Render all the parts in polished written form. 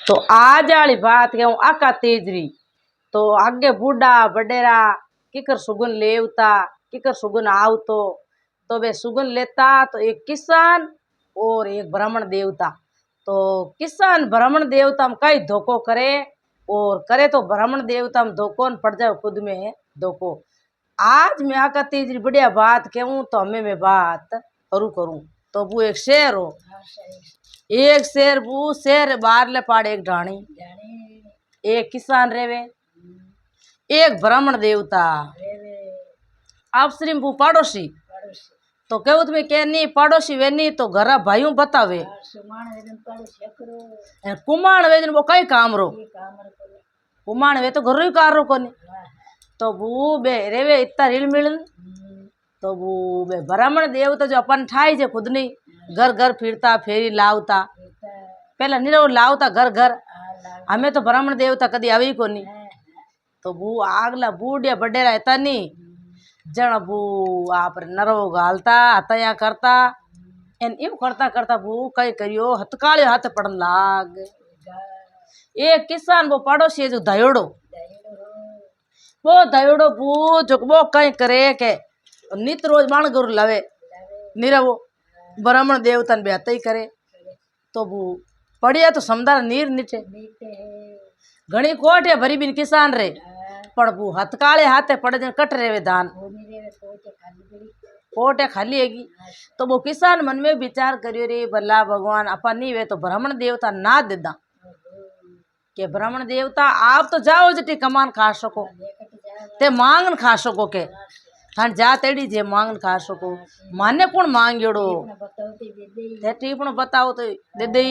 तो आज वाली बात कहूँ आका तेजरी तो आगे बूढ़ा बडेरा किकर सुगुन लेवता किकर सुगुन आवतो तो वे सुगुन लेता तो एक किसान और एक ब्राह्मण देवता। तो किसान ब्राह्मण देवता में कई धोखो करे और करे तो ब्राह्मण देवता में धोखो न पड़ जाए खुद में धोखो। आज मैं आका तेजरी बढ़िया बात कहूँ तो हमें मैं बात करूँ तो वो एक शेर हो एक शेर वो शेर बार ले पाड़े एक ढाणी एक किसान रेवे एक ब्राह्मण देवता आप श्री वो पड़ोसी तो कहू तुम्हें कह नहीं पड़ोसी वे नहीं तो घर भाइयों बतावे कुमाण वे वो कई काम रो कुमाण वे तो घर ही कार रो कोनी तो वो बे रेवे इतना रिल मिल तो वो बे ब्राह्मण देवता जो अपन ठाई जे खुद नहीं घर घर फिरता फेरी लावता पहला नहीं वो लावता घर घर हमें तो ब्राह्मण देवता कदी आई को नहीं तो वो आगला बूढ़िया बडेरा रहता नहीं जन वो आप नरो गालता हतया करता एन इव करता करता वो कई करियो हथकाले हाथ पड़न लाग एक किसान वो पड़ोसी जो दयोड़ो वो जो वो कई करे के नित रोज बाण गुरु लवे निरा वो ब्राह्मण देवता बेहतर ही करे तो वो पड़िया तो समदार नीर नीचे घनी कोट है भरी बिन किसान रे पर वो हथकाले हाथे पड़े जन कट रे वे धान कोट है खाली हैगी तो वो किसान मन में विचार करियो रे भला भगवान अपन नहीं वे तो ब्राह्मण देवता ना देदा के ब्राह्मण देवता आप तो जाओ जटी कमान खा सको ते मांगन खा सको के थान जा तेड़ी जे मांगन खा सको माने कौन मांगेड़ो ते टीपण बताओ तो दे दे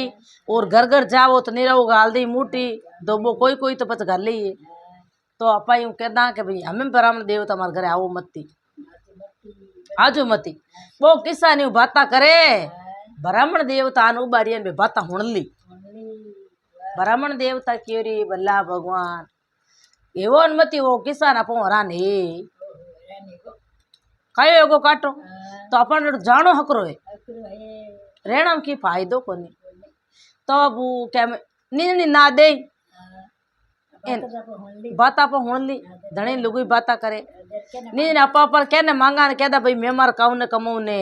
और घर घर जाओ तो नहीं रहो गाल दी मूटी दो कोई कोई तो पच घर ली तो अपा यूं कहदा कि भाई हमें ब्राह्मण देवता हमारे घरे आओ मती आजो मती वो किसान यूं बाता करे ब्राह्मण देवता अनुबारियन बे बाता हुण ली ब्राह्मण देवता क्यों री भला भगवान एवो अनुमति वो किसान अपो हरान हे कयो एगो काटो तो अपन जानो हकरो है रहना की फायदो कोनी तो वो क्या नी ना दे बाता पर हुण ली धणी लुगुई बाता करे नी अपा पर कहने मांगा ने कहदा भाई मैं मार काऊ ने कमाऊ ने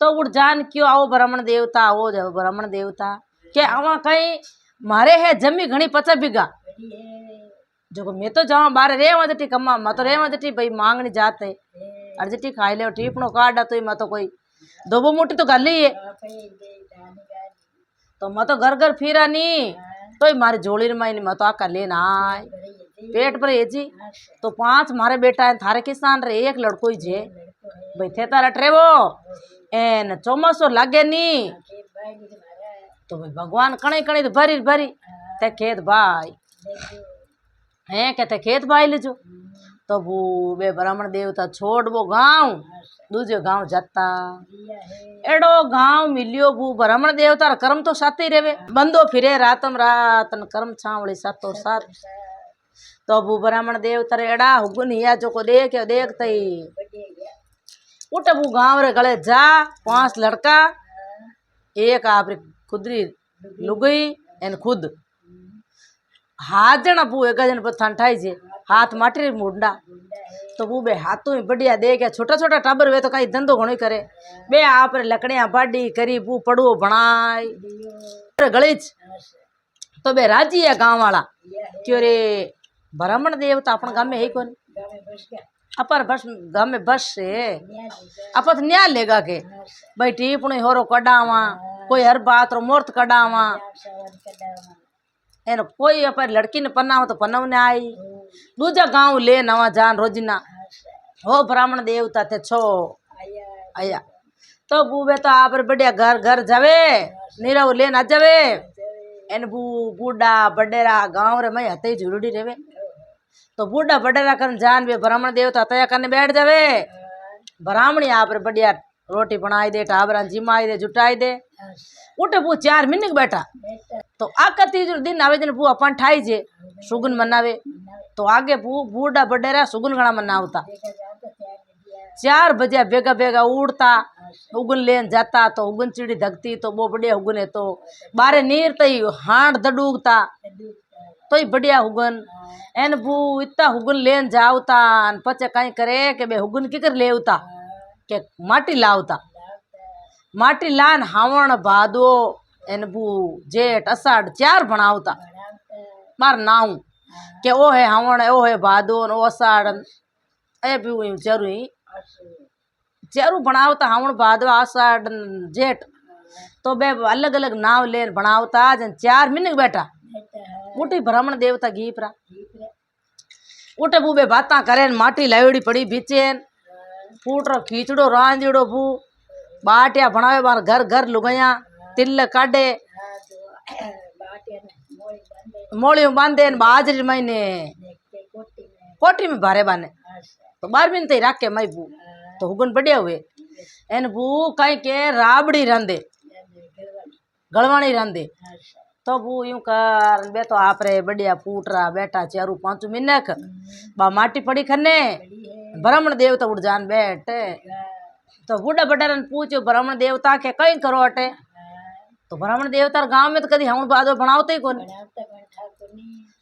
तो उड़ जान क्यों आओ ब्राह्मण देवता आओ जाओ ब्राह्मण देवता के आवा कहीं मारे है जमी घणी 50 बीघा जो मैं तो जाऊँ बारे रेवा जटी कमा मैं तो रेवा जटी भाई मांगनी जाते अर्जटी खाई ले टीपणो काटा तो मैं तो कोई दो मोटी तो गल ही है तो मैं तो घर घर फिरा नहीं तो मारी जोड़ी में मैं तो आका लेना आए पेट पर ये जी तो 5 मारे बेटा है थारे किसान रे एक लड़को ही जे भाई थे तारा ट्रेवो एन चौमासो लागे नी तो भाई भगवान कणे कणे तो भरी भरी ते खेत भाई है कहते खेत भाई लीजो तो वो वे ब्राह्मण देवता छोड़ वो गांव दूजे गांव जाता एडो गांव मिलियो वो ब्राह्मण देवता कर्म तो साथ ही रेवे बंदो फिरे रातम रात कर्म छावड़ी सातो सात तो वो ब्राह्मण देवता एड़ा हुगुन हिया जो को देखते ही उठ वो गांव रे गले जा 5 लड़का एक आपरी खुदरी लुगई एन खुद हाथ जना वो एक जन पर ठंडाई जे हाथ माटी मुंडा तो वो बे हाथों में बढ़िया दे के छोटा छोटा टाबर वे तो कहीं धंधो घणो करे बे आप लकड़ियां बाडी करी वो पड़ो बनाई गलीच तो बे राजी है गांव वाला क्यों रे ब्राह्मण देवता अपन गांव में है कौन अपर बस गांव में बस से आप तो न्याय लेगा के भाई टीपणी होरो कडावा कोई हर बात रो मूर्त कडावा एन कोई अपन लड़की ने पन्ना तो पन्ना ने आई दूजा गांव ले नवा जान रोजिना हो ब्राह्मण देवता थे छो आया तो बूबे तो आप बढ़िया घर घर जावे नीरव ले ना जावे एन बूढ़ा बडेरा गांव रे मैं हते जरूरी रेवे तो बूढ़ा बडेरा कर जान वे ब्राह्मण देवता तया करने बैठ जावे ब्राह्मणी आप बढ़िया रोटी बनाई दे टाबरा जिमाई दे जुटाई दे उठे वो 4 महीने बैठा तो आका तीसरे दिन आवे जन वो अपन ठाई जे सुगुन मनावे तो आगे बूढ़ा बडेरा सुगुन गणा मनावता 4 बजे बेगा बेगा उड़ता हुगन लेन जाता तो हुगन चिड़ी धगती तो वो बढ़िया हुगन है तो बारे नीर तई हांड दडूगता तो ही बढ़िया हुगन एन बू इतना हुगन लेन जावता पचे कई करे के बे हुगन की कर लेवता के माटी लावता माटी लान हावण भादो एन बू जेठ अषाढ़ 4 बनावता मार नाव के ओ है हावण ओ है भादो ओ अषाढ़ ए भी चेरू बनावता हावण भादो आषाढ़ जेठ तो बे अलग अलग नाव लेन बनावता जन 4 मिनट बैठा उठी ब्राह्मण देवता घीपरा उठे बू बे बाता करे माटी लावड़ी पड़ी बीचेन फूटरो खींचड़ो रांदीड़ो बू बाटिया बनावे बार घर घर लुगाया तिल काटे मोली बांधे बाजरी महीने कोठी में भारे बाने तो 12 दिन तई राखे मई बू तो हुगन बढ़िया हुए एन बू कहीं के राबड़ी रंदे गलवाणी रंदे तो बू यूं कर बे तो आप रे बढ़िया फूटरा बैठा 4-5 मिनट बा माटी पड़ी खने ब्राह्मण देवता उड़ जान बैठ तो बूढ़ा बड़ा पूछो ब्राह्मण देवता के कहीं करो अटे तो ब्राह्मण देवता गांव में तो कभी हावण भादो बनावते ही कौन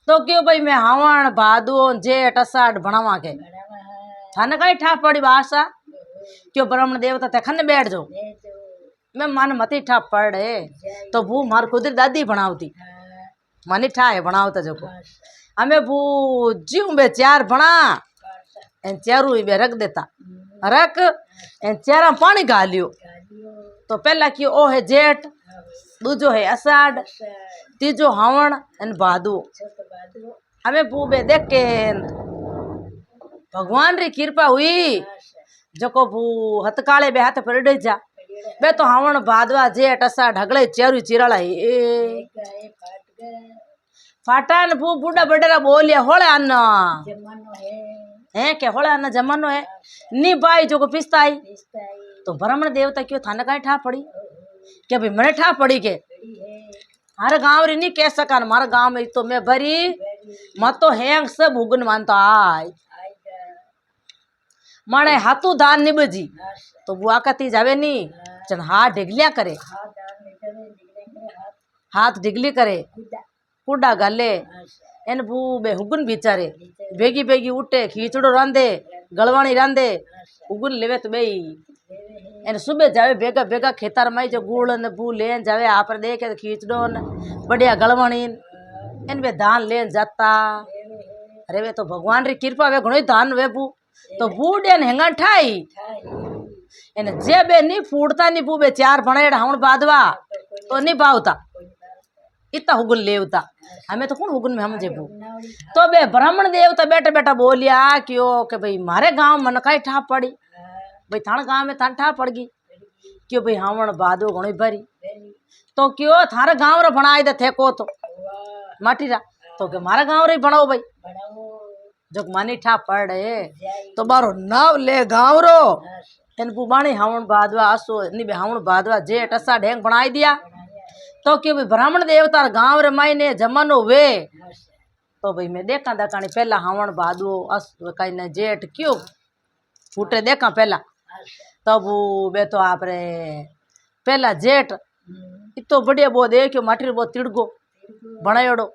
तो क्यों भाई मैं हावण भादो जेठ अषाढ़ बनावा के थाने कहीं ठा पड़ी भाषा क्यों ब्राह्मण देवता ते खने बैठ जाओ मैं मन मती ठा पड़े तो बू मार खुद दादी बनावती मनी ठा है बनावता जो हमें बू जीव बे 4 बना एन चारू बे रख देता रख एन 4 पानी गालियो तो पहला क्यों ओ है जेठ दूजो है अषाढ़ तीजो हावण एन भादो हमें बू बे देख के भगवान री कृपा हुई जो को बू हथकाले बे हाथ पड़ जा बे तो हावण भादवा जेठ अषाढ़ ढगले चेरू चिराला ए फाटान बू बूढ़ा बडेरा बोलिया होले अन्न है के होले अन्न जमानो है नी बाई जो को पिस्ताई तो ब्राह्मण देवता क्यों थाने कहीं ठा पड़ी क्या भाई मैंने ठा पड़ी के हर गांव री नहीं कह सका हमारा गांव में तो मैं भरी मत तो हैंग सब हुगन मानता आय माने हाथू दान निबजी तो बुआ कती जावे नी चन हाथ ढिगलिया करे हाथ ढिगली करे कुडा गाले एन बू बे हुगन बिचारे बेगी बेगी उठे खींचड़ो रांधे गलवाणी रांधे हुगन लेवे तो बे एन सुबह जावे बेगा बेगा खेतर में जो गुड़ ने बू लेन जावे आप देखे खींचड़ो बढ़िया गलवाणी एन बे धान लेन जाता अरे वे तो भगवान री कृपा वे घणो धान वे बू तो बूढ़े ने हेंगा ठाई एन जे बे नी फूटता नी बू बे 4 बनाएड़ा हावण भादवा तो नी पावता इतना हुगन लेवता हमें तो कौन हुगन में हम जेबू तो बे ब्राह्मण देवता बैठा बैठा बोलिया क्यों के भाई मारे गांव मन काई ठा पड़ी भाई थाने गांव में थाने ठा पड़ गई क्यों भाई हावण भादो घणो भरी तो क्यों थारे गांव रो बनाई दे थे को तो माटी रा तो के मारा गांव रे बनाओ भाई जो मानी ठा पड़े तो बारो नाव ले गांव रो एन पुबाणी हावण भादवा आसो नी बे हावण भादवा जेठ अषाढ़ ढेंग बनाई दिया तो क्यों भाई ब्राह्मण देवता गांव रे मायने जमानो वे तो भाई मैं देखा दकानी पहला हावण भादो कई ने जेठ क्यों फूटे देखा पहला तब बे तो आप रे पहला जेठ इतो बढ़िया बो देखो माटी बो तिड़गो बनायोड़ो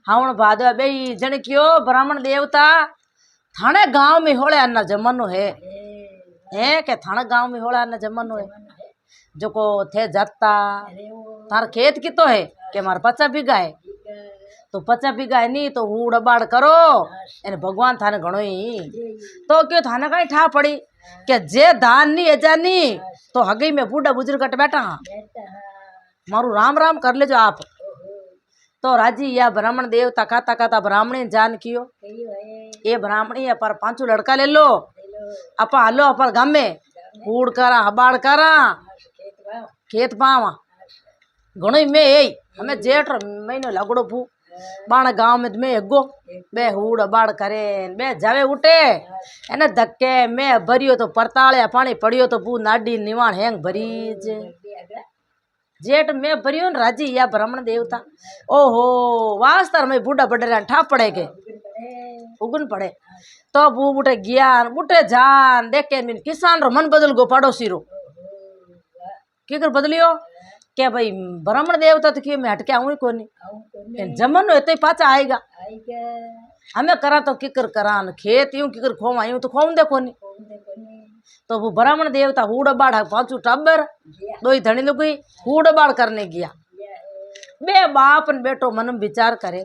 हावण भादवा बे जन क्यों ब्राह्मण देवता थाने गांव में होले अन्ना जमानो है के थाने गांव में होले अन्ना जमानो है जो को थे जाता थार खेत की तो है के मार 50 बीघा है तो 50 बीघा है नी तो हूड़ अबाड़ करो एने भगवान थाने घणो ही तो क्यों थाने कहीं ठा पड़ी के जे धान नी एजा नी तो हगई में बूढ़ा बुजुर्ग कट बैठा मारू राम राम कर ले जो आप तो राजी या ब्राह्मण देवता खाता खाता ब्राह्मणी जान कियो ये ब्राह्मणी है पर 5 लड़का ले लो अपा हलो अपर गाम में कूड़ करा हबाड़ करा खेत पावा घणो में यही हमें जेठ महीनो लगड़ो भू बाण गांव में मैं एगो बे हूड़ हबाड़ करे बे जावे उठे एने धक्के मैं भरियो तो परताले पानी पड़ियो तो बू नाडी निवाण हैंग भरीज जेठ में भरियो न राजी या ब्राह्मण देवता ओहो वास्तर में बूढ़ा बड़े ठा पड़े के उगन पड़े तो बू बूटे ज्ञान बूटे जान देख के किसान रो मन बदल गो पड़ोसी रो किकर बदलियो के भाई ब्राह्मण देवता तो कि मैं हटके आऊँ ही कोनी जमन हो तो पाचा आएगा हमें करा तो किकर करा खेत यूं किकर खोम आयूं तो खोम दे कोनी तो वो ब्राह्मण देवता हूड़ बाढ़ पांचू टब्बर दो ही धनी लोग हूड़ बाढ़ करने गया बे बाप ने बेटो मन में विचार करे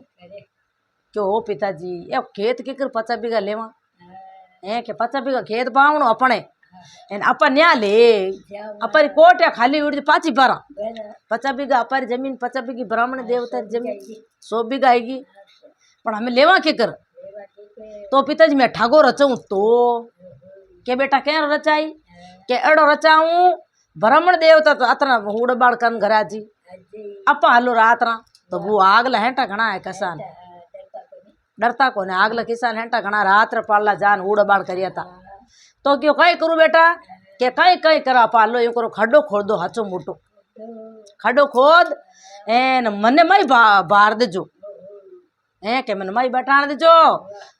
क्यों हो पिताजी ये खेत किकर 50 बीघा लेवा है के 50 बीघा खेत पावणो अपने अपन न्या ले अपन कोट या खाली उड़ पाची बारा 50 बीघा अपन जमीन 50 बीघी ब्राह्मण देवता जमीन 100 बीघा आएगी पर हमें लेवा के कर तो पिताजी मैं ठागो रचाऊं तो के बेटा क्या रचाई के एड़ो रचाऊं ब्राह्मण देवता तो अतना हुड़ बाड़ कर घरा जी अपा हलो रात रा तो वो आगला हेंटा घना है किसान डरता को आगला किसान हेंटा घना रात रे पाला जान हुड़ बाड़ करिया था तो क्यों कई करूँ बेटा के कई कई करा पालो यूं करो खड्डो खोद दो हाचो मोटो खड्डो खोद एन मने मई बार देजो है के मन माई बैठाण देजो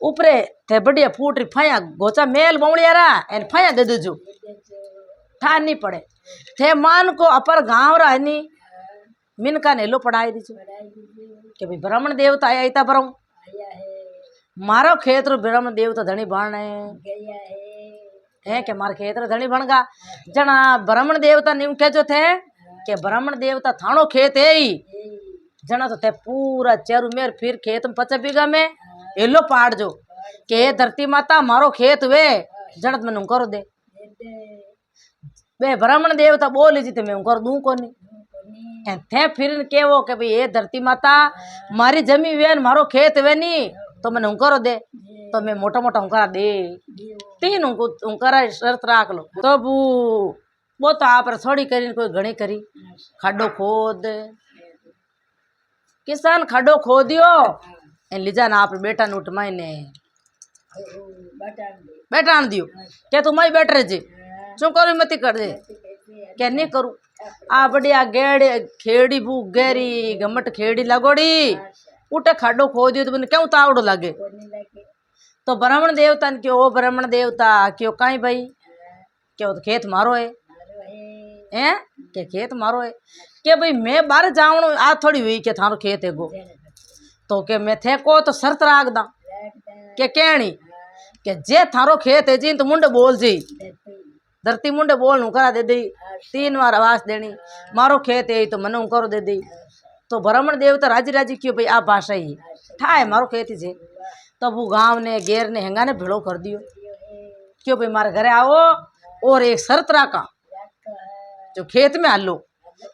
ऊपरे थे बढ़िया फूट री फया गोचा मेल बवड़िया रा एन फया दे देजो ठान नहीं पड़े थे मान को अपर गांव रा हनी मिनका ने लो पढ़ाई दीजो के भाई ब्राह्मण देवता आया इता पर मारो खेत रो ब्राह्मण देवता धनी बन है के मार खेत रो धनी बन गा जना ब्राह्मण देवता नीम के जो थे के ब्राह्मण देवता थानो खेत है ही जना तो ते पूरा चेरू मेर फिर खेत में 50 बीघा में एलो पाड़ जो के धरती माता मारो खेत वे जनत में करो दे बे ब्राह्मण देवता बोली जी मैं कर दूं कोनी थे फिर केवो के भाई ये धरती माता मारी जमी वे मारो खेत वे नी तो मैंने करो दे तो मैं मोटा मोटा हुंकारा दे 3 हुंकारा शर्त राख लो तो वो तो आप थोड़ी करी कोई घणी करी खड्डो खोद किसान खड्डो खोदियो लीजा ना आप बेटा ने उठमाई ने बैठान दियो क्या तुम ही बैठ रहे जी चू करू मती कर दे क्या नहीं करूँ आ बढ़िया गेड़ खेड़ी बू गेरी गमट खेड़ी लगोड़ी उठे खड्डो खोदियो तो क्यों तावड़ो लगे तो ब्राह्मण देवता ने क्यों ओ ब्राह्मण देवता क्यों कहीं भाई क्यों तो खेत मारो है के खेत मारो है के भाई मैं बाहर जाऊँ आ थोड़ी हुई के थारो खेत है गो तो के मैं थे को तो शर्त राख दा के कहनी के जे थारो खेत है जी तो मुंडे बोल जी धरती मुंडे बोल हूँ करा दे दी 3 बार आवाज देनी मारो खेत है तो मनु करो दे दी तो ब्राह्मण देवता राजी राजी क्यों भाई आप भाषा ही ठाए मारो खेत जे तो वो गांव ने गेर ने हेंगा ने भेड़ो कर दियो क्यों भाई मारे घरे आओ और एक शर्त राखा जो खेत में हालो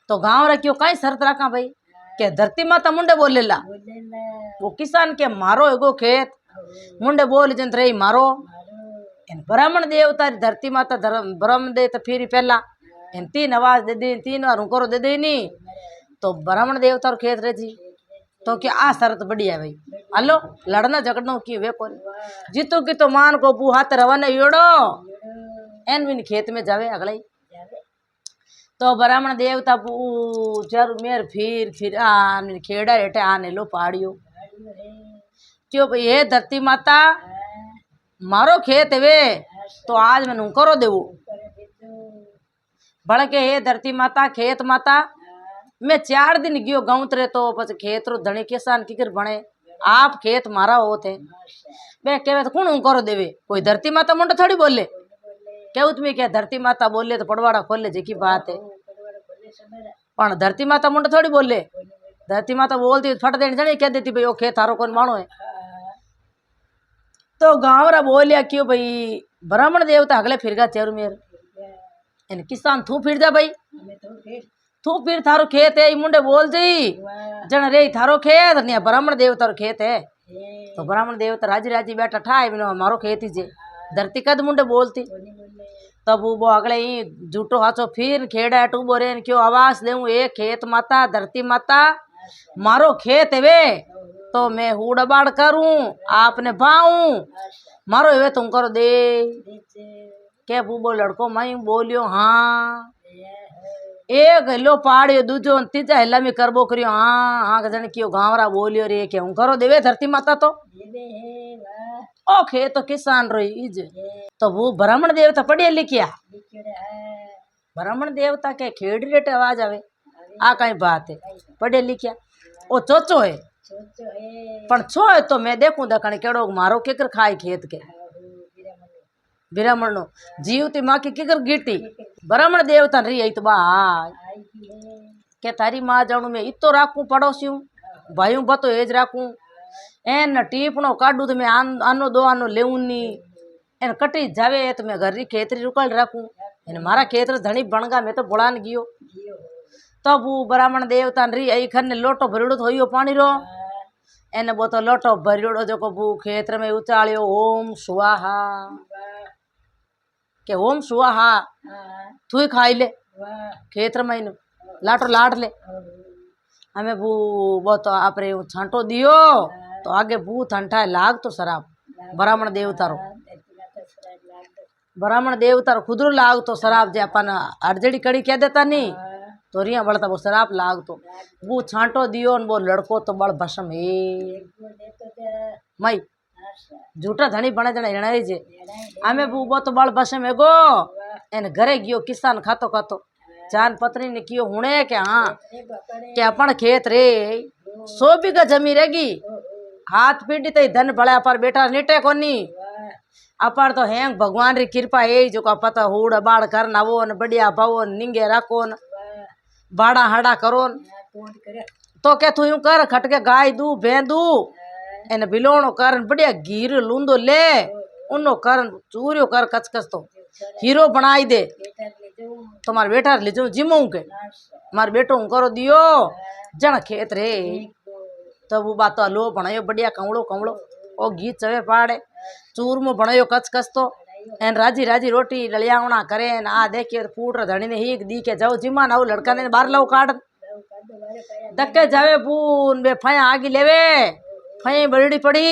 तो गांव रा क्यों कई शर्त राखा भाई के धरती माता मुंडे बोले ला वो किसान के मारो एगो खेत मुंडे बोल जंत रही मारो ब्राह्मण देवता धरती माता ब्रह्म दे तो फिर पहला 3 आवाज दे दी 3 बार करो दे दी नी तो ब्राह्मण देवता और खेत रहे जी तो क्या आ शरत बढ़िया भाई हलो लड़ना झगड़ना की वे कौन जीतू की तो मान को बू हाथ रवाना योड़ो एन बिन खेत में जावे अगला ही तो ब्राह्मण देवता चर मेर फिर आन खेड़ा रेटे आने लो पहाड़ियो क्यों भाई ये धरती माता मारो खेत वे तो आज मैं करो देवो बड़के हे धरती माता खेत माता मैं 4 दिन गयो गाँव तरे तो पछ खेत रो धनी किसान किकर बने आप खेत मारा हो थे मैं कहे तो कौन करो देवे कोई धरती माता मुंडा थोड़ी बोले क्या तुम्हें क्या धरती माता बोले तो पड़वाड़ा खोले जी की बात है पर धरती माता मुंडा थोड़ी बोले धरती माता बोलती फट देनी जानी कह देती भाई वो खेत थारो कौन मानो है तो गाँव रा बोलिया क्यों भाई ब्राह्मण देवता अगले फिर गा चेरू मेर किसान थू फिर जा भाई तू फिर थारो खेत है मुंडे बोल जी जन रे थारो खेत नहीं ब्राह्मण देवता खेत है तो ब्राह्मण देवता राजी राजी बैठा ठाए मारो खेत ही जे धरती कद मुंडे बोलती तब वो अगले ही झूठो हाचो फिर खेड़ा टूबो रे क्यों आवाज दे एक खेत माता धरती माता मारो खेत है वे तो मैं हुड़बाड़ करूं आपने भाऊं मारो वे तुम करो दे के बूबो लड़को माई बोलियो हाँ एक हिलो पाड़ियो दूजो तीजा हिला में करबो करियो हाँ हाँ जन कियो गाँवरा बोलियो रे के हूँ करो देवे धरती माता तो ओ खे तो किसान रोई इज तो वो ब्राह्मण देवता पढ़िया लिखिया ब्राह्मण देवता के खेड़ी रेटे आवाज आवे आ कई बात है पढ़े लिखा ओ चोचो है पण छो है तो मैं देखूं दखण केड़ो मारो केकर खाई खेत के ब्राह्मण नो जीवती माँ की केकर गीटी ब्राह्मण देवता रही आई तो बाय के तारी माँ जाणू मैं इतो राखूं पड़ोसियों भाइयों बतो एज राखूं एन टीपणो काढू तो मैं आनो दो आनो लेऊं नी एन कटी जावे तो मैं घर री खेतरी रुकल राखूं एन मारा खेतर धनी बनगा मैं तो बुलान गयो तब वो ब्राह्मण देवता री आई खन लोटो भरड़ो थोयो पानी रो एने वो तो लोटो भरड़ो जो को बू खेतर में उचाल्यो ओम स्वाहा के ओम स्वाहा तू खाई ले खेतर में लाटो लाट ले हमें बू वो तो आपरे छांटो दियो तो आगे बू ठंडा लाग तो शराब ब्राह्मण देवता रो ब्राह्मण देवता रो खुदरो लाग तो शराब जे अपन अड़जड़ी कड़ी कह देता नहीं तो रिया बड़ता वो शराब लाग तो वो छांटो दियो न वो लड़को तो बड़ भसम है मई झूठा धनी बने जने हिरणाई जे हमें वो तो बड़ भसम है गो एन घरे गयो किसान खातो खातो जान पत्नी ने कियो हुणे के हाँ के अपन खेत रे 100 बीघा जमी रहेगी हाथ पीड़ी तो धन भला पर बेटा नीटे कोनी अपार तो हैंग भगवान री कृपा है जो का पता हुड़ बाड़ करना वो न बढ़िया भावो निंगे राखो न बाड़ा हाड़ा करो तो क्या तू यूं कर खटके गाय दू भेंदू एन बिलोणो कर बढ़िया घीर लूंदो ले उनो कर चूरियो कर कचकच तो हीरो बनाई दे तो मार बेटा ले जाऊं जिमू के मार बेटो करो दियो जन खेत रे तो वो बात लो बनायो बढ़िया कमड़ो कमड़ो ओ घी चवे पाड़े चूरमो बनायो कचकच तो एन राजी राजी रोटी ललियावना करे न आ देखिए फूट धनी ने ही दी के जाओ जिमा ना लड़का ने बाहर लो काट धक्के जावे बून बे फया आगी लेवे फई बरड़ी पड़ी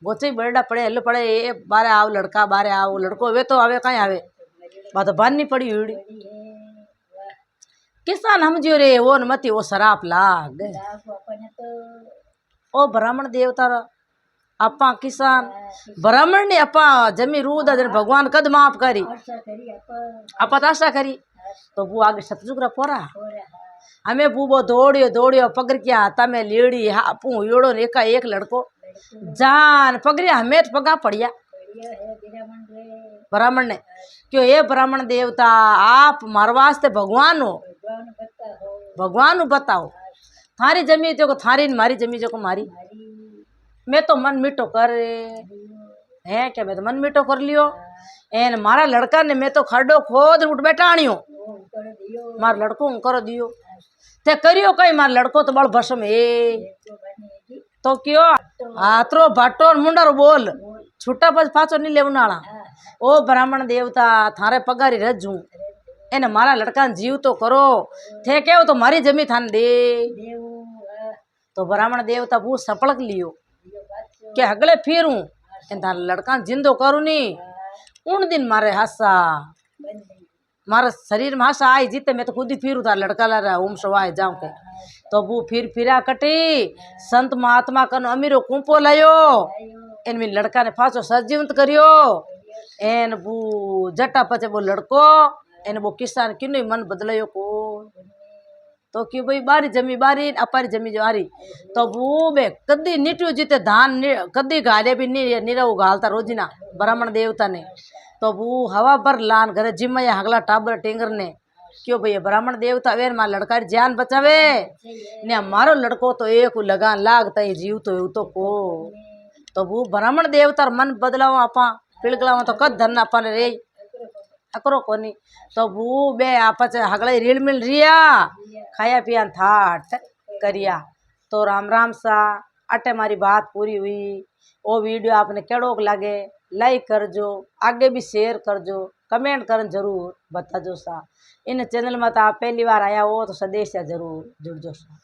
गोचे बरड़ा पड़े हल पड़े ए बारे आओ लड़का बारे आओ लड़को वे तो आवे कहीं आवे बात बानी पड़ी हुई किसान समझियो रे वो न मती वो शराप लाग ओ ब्राह्मण देवता अपा किसान ब्राह्मण ने अपा जमी रूद भगवान कद माफ करी अपा आशा करी तो वो आगे सतजुग पोरा हमें बूबो दौड़ियो दौड़ियो पगरिया हाथा में लेड़ी हापू योड़ो एका एक लड़को जान पगरिया हमें पगा पड़िया ब्राह्मण ने क्यों ये ब्राह्मण देवता आप मारे वास्ते भगवान हो भगवान बताओ थारी जमी जो थारी मारी जमी जो मारी मैं तो मन मिठो कर है क्या मैं तो मन मिठो कर लियो एन मारा लड़का ने मैं तो खड्डो खोद उठ बैठाणियो मार लड़को करो दियो ते करियो कई मार लड़को तो बड़ भसम है तो क्यों हाथरो भाटो मुंडर बोल छूटा पछ पाछो नहीं लेवनाला ओ ब्राह्मण देवता थारे पगारी रजू एने मारा लड़का जीव तो करो थे केव तो मारी जमी थाने दे तो ब्राह्मण देवता वो सपड़क लियो के हगले फिरूं इन थार लड़का जिंदो करू नी उन दिन मारे हासा मारा शरीर में हासा आई जीते मैं तो खुद ही फिरूं थार लड़का ला रहा ओम सवाय जाऊं के तो वो फिरा कटी संत महात्मा कन अमीरो कुंपो लायो एन में लड़का ने फांसो सजीवंत करियो एन वो जटा पचे वो लड़को एन वो किसान किन्नु मन बदलायो को तो क्यों भाई बारी जमी बारी अपारी जमी जारी तो वो बे कदी नीटियो जीते धान कदी गाले भी नहीं निरव गालता रोजीना ब्राह्मण देवता ने तो वो हवा पर लान घरे जिम्मा हगला टाबर टेंगर ने क्यों भैया ब्राह्मण देवता वे मार लड़का जान बचावे ने मारो लड़को तो एक लगान लागता है जीव तो को तो वो ब्राह्मण देवता मन बदलाव आपा पिलगलाव तो कद धन अपन रे अकरो कोनी तो वो बे आपस हगले रील मिल रिया खाया पिया थाट करिया तो राम राम सा अटे मारी बात पूरी हुई वो वीडियो आपने केड़ोक लागे लाइक करजो आगे भी शेयर करजो कमेंट कर जरूर बताजो सा इन चैनल में तो आप पहली बार आया हो तो सदेश जरूर जुड़जो सा।